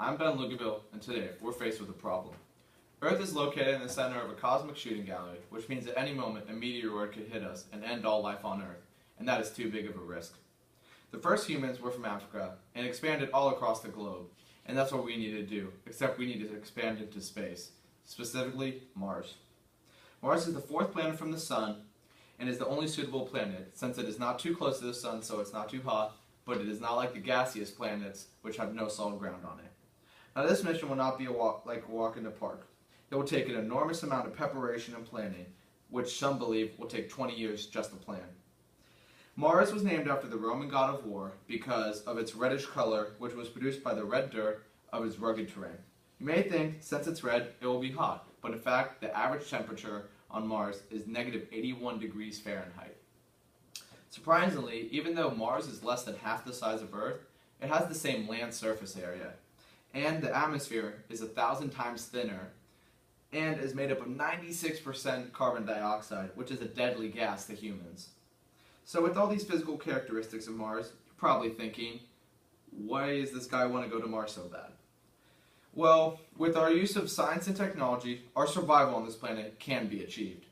I'm Ben Luganville, and today we're faced with a problem. Earth is located in the center of a cosmic shooting gallery, which means at any moment a meteoroid could hit us and end all life on Earth, and that is too big of a risk. The first humans were from Africa and expanded all across the globe, and that's what we need to do, except we need to expand into space, specifically Mars. Mars is the fourth planet from the Sun and is the only suitable planet since it is not too close to the Sun, so it's not too hot, but it is not like the gaseous planets which have no solid ground on it. Now this mission will not be like a walk in the park. It will take an enormous amount of preparation and planning, which some believe will take 20 years just to plan. Mars was named after the Roman god of war because of its reddish color, which was produced by the red dirt of its rugged terrain. You may think, since it's red, it will be hot, but in fact, the average temperature on Mars is negative 81 degrees Fahrenheit. Surprisingly, even though Mars is less than half the size of Earth, it has the same land surface area, and the atmosphere is 1,000 times thinner and is made up of 96% carbon dioxide, which is a deadly gas to humans. So with all these physical characteristics of Mars, you're probably thinking, why does this guy want to go to Mars so bad? Well, with our use of science and technology, our survival on this planet can be achieved.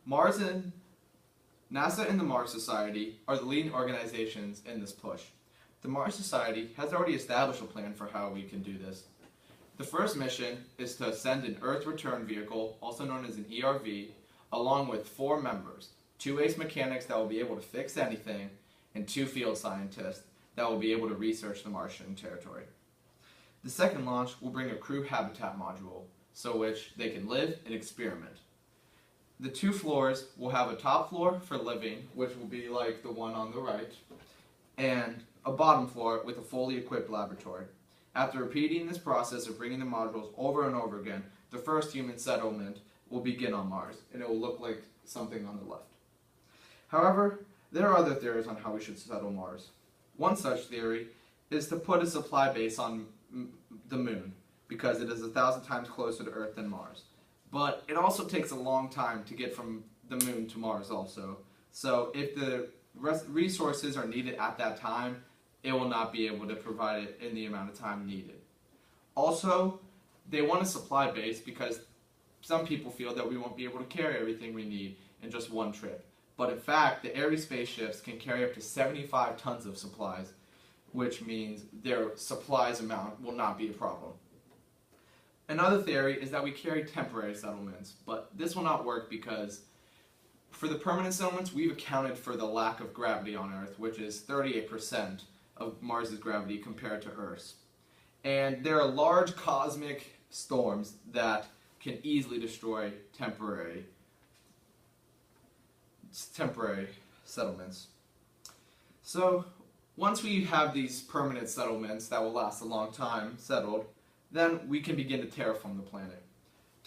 NASA and the Mars Society are the leading organizations in this push. The Mars Society has already established a plan for how we can do this. The first mission is to send an Earth return vehicle, also known as an ERV, along with 4 members, 2 ace mechanics that will be able to fix anything, and 2 field scientists that will be able to research the Martian territory. The second launch will bring a crew habitat module, so which they can live and experiment. The 2 floors will have a top floor for living, which will be like the one on the right, and a bottom floor with a fully equipped laboratory. After repeating this process of bringing the modules over and over again, the first human settlement will begin on Mars, and it will look like something on the left. However, there are other theories on how we should settle Mars. One such theory is to put a supply base on the Moon, because it is 1,000 times closer to Earth than Mars. But it also takes a long time to get from the Moon to Mars also. So if the resources are needed at that time, it will not be able to provide it in the amount of time needed. Also, they want a supply base because some people feel that we won't be able to carry everything we need in just one trip. But in fact, the Ares spaceships can carry up to 75 tons of supplies, which means their supplies amount will not be a problem. Another theory is that we carry temporary settlements, but this will not work because for the permanent settlements, we've accounted for the lack of gravity on Earth, which is 38% of Mars's gravity compared to Earth's. And there are large cosmic storms that can easily destroy temporary settlements. So once we have these permanent settlements that will last a long time settled, then we can begin to terraform the planet.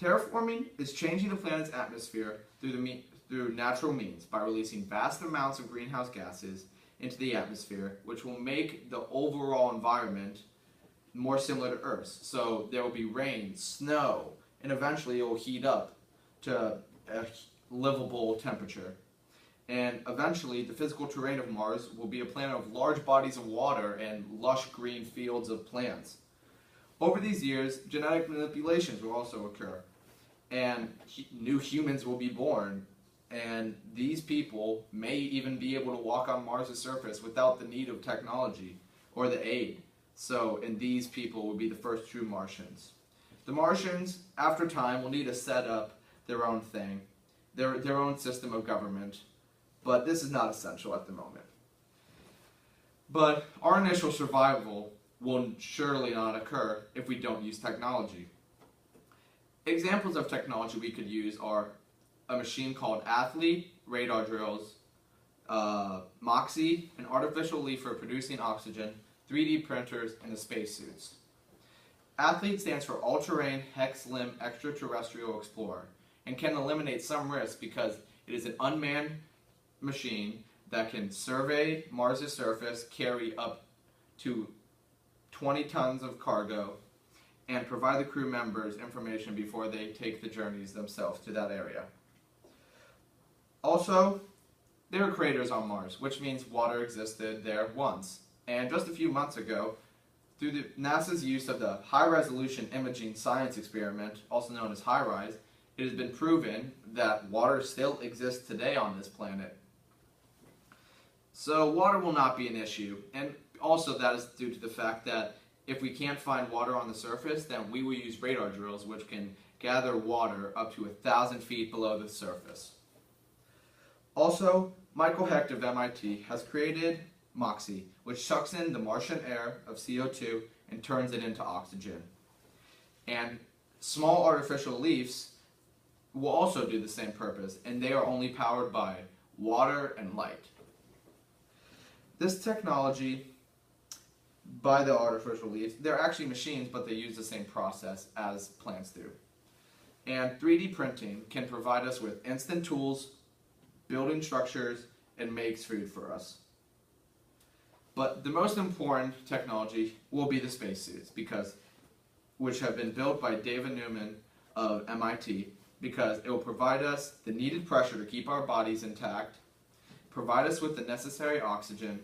Terraforming is changing the planet's atmosphere through natural means by releasing vast amounts of greenhouse gases into the atmosphere, which will make the overall environment more similar to Earth's. So there will be rain, snow, and eventually it will heat up to a livable temperature. And eventually the physical terrain of Mars will be a planet of large bodies of water and lush green fields of plants. Over these years, genetic manipulations will also occur, and new humans will be born, and these people may even be able to walk on Mars' surface without the need of technology or the aid. And these people will be the first true Martians. The Martians, after time, will need to set up their own thing, their own system of government, but this is not essential at the moment. But our initial survival will surely not occur if we don't use technology. Examples of technology we could use are a machine called Athlete, radar drills, MOXIE, an artificial leaf for producing oxygen, 3D printers, and the spacesuits. Athlete stands for All-Terrain Hex Limb Extraterrestrial Explorer and can eliminate some risks because it is an unmanned machine that can survey Mars' surface, carry up to 20 tons of cargo, and provide the crew members information before they take the journeys themselves to that area. Also, there are craters on Mars, which means water existed there once. And just a few months ago, Through NASA's use of the High-Resolution Imaging Science Experiment, also known as HiRISE, it has been proven that water still exists today on this planet. So water will not be an issue, and also that is due to the fact that if we can't find water on the surface, then we will use radar drills, which can gather water up to 1,000 feet below the surface. Also, Michael Hecht of MIT has created MOXIE, which sucks in the Martian air of CO2 and turns it into oxygen. And small artificial leaves will also do the same purpose, and they are only powered by water and light. This technology, by the artificial leaves, they're actually machines, but they use the same process as plants do. And 3D printing can provide us with instant tools, building structures, and makes food for us. But the most important technology will be the spacesuits, which have been built by David Newman of MIT, because it will provide us the needed pressure to keep our bodies intact, provide us with the necessary oxygen,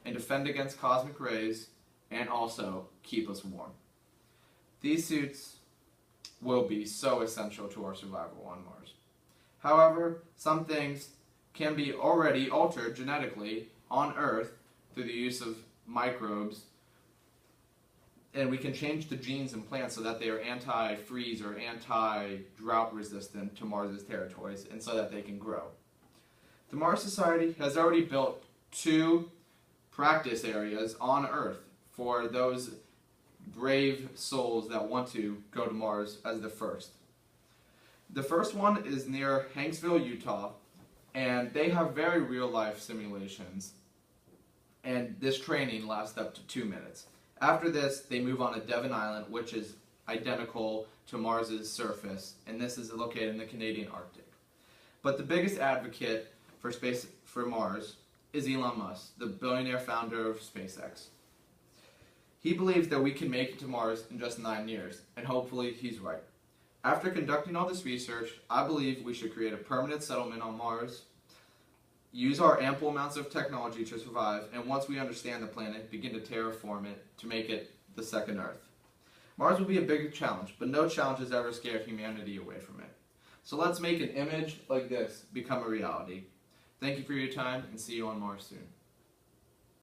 and defend against cosmic rays, and also keep us warm. These suits will be so essential to our survival on Mars. However, some things can be already altered genetically on Earth through the use of microbes, and we can change the genes in plants so that they are anti-freeze or anti-drought resistant to Mars's territories, and so that they can grow. The Mars Society has already built 2 practice areas on Earth for those brave souls that want to go to Mars as the first. The first one is near Hanksville, Utah, and they have very real-life simulations, and this training lasts up to 2 minutes. After this, they move on to Devon Island, which is identical to Mars's surface, and this is located in the Canadian Arctic. But the biggest advocate for space for Mars is Elon Musk, the billionaire founder of SpaceX. He believes that we can make it to Mars in just 9 years, and hopefully he's right. After conducting all this research, I believe we should create a permanent settlement on Mars, use our ample amounts of technology to survive, and once we understand the planet, begin to terraform it to make it the second Earth. Mars will be a big challenge, but no challenge has ever scared humanity away from it. So let's make an image like this become a reality. Thank you for your time, and see you on Mars soon.